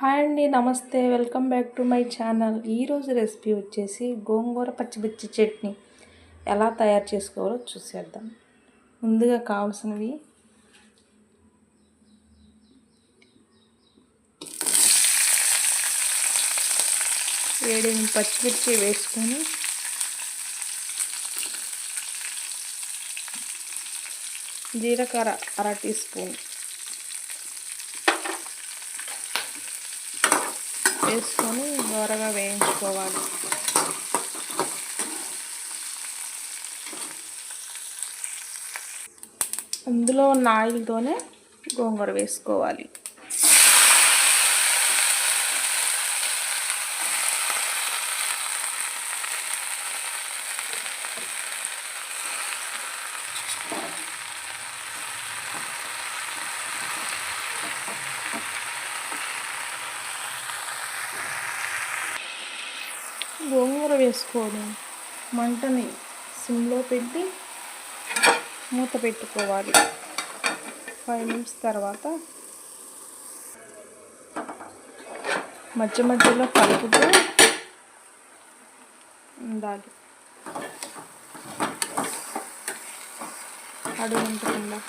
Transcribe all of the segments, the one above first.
Hi అండి, నమస్తే. Welcome back to my channel. ఈరోజు రెసిపీ వచ్చేసి గోంగూర పచ్చిమిర్చి చట్నీ ఎలా తయారు చేసుకోవాలో చూసేద్దాం. ముందుగా కావాల్సినవి ఏడెనిమిది పచ్చిమిర్చి వేసుకొని జీలకర్ర అర టీ స్పూన్ వేసుకొని దోరగా వేయించుకోవాలి. అందులో ఉన్న ఆయిల్తోనే గోంగూర వేసుకోవాలి. గోంగూర వేసుకోవడం మంటని సిమ్లో పెట్టి మూత పెట్టుకోవాలి. 5 నిమిషాల తర్వాత మధ్య మధ్యలో కలుపుతూ ఉండాలి, అడుగంటకుండా.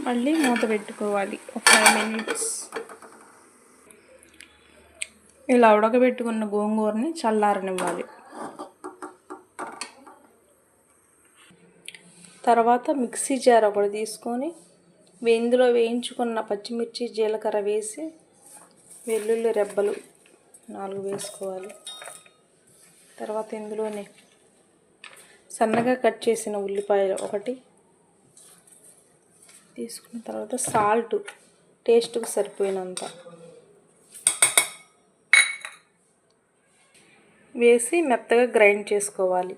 మళ్ళీ మూత పెట్టుకోవాలి ఒక 5 మినిట్స్. ఇలా ఉడకబెట్టుకున్న గోంగూరని చల్లారనివ్వాలి. తర్వాత మిక్సీ జార్ ఒకటి తీసుకొని ఇందులో వేయించుకున్న పచ్చిమిర్చి జీలకర్ర వేసి వెల్లుల్లి రెబ్బలు 4 వేసుకోవాలి. తర్వాత ఇందులోనే సన్నగా కట్ చేసిన ఉల్లిపాయలు 1 తీసుకున్న తర్వాత సాల్ట్ టేస్ట్కి సరిపోయినంత వేసి మెత్తగా గ్రైండ్ చేసుకోవాలి.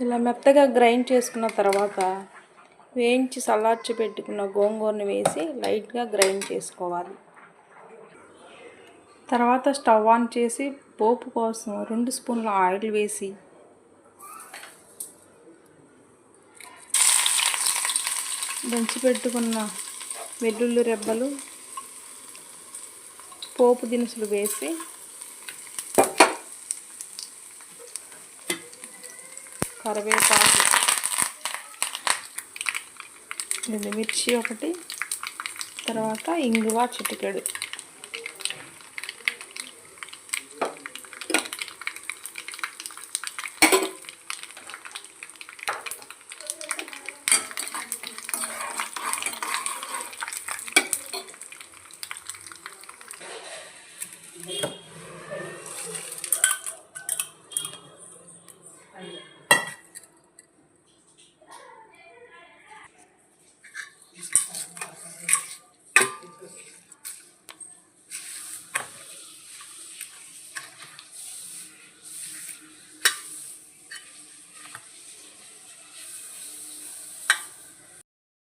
ఇలా మెత్తగా గ్రైండ్ చేసుకున్న తర్వాత వేయించి చల్లార్చి పెట్టుకున్న గోంగూరని వేసి లైట్గా గ్రైండ్ చేసుకోవాలి. తర్వాత స్టవ్ ఆన్ చేసి పోపు కోసం 2 స్పూన్ల ఆయిల్ వేసి దంచి పెట్టుకున్న వెల్లుల్లి రెబ్బలు, పోపు దినుసులు వేసి కరివేపాకు, మిర్చి 1, తర్వాత ఇంగువ చిటికెడు,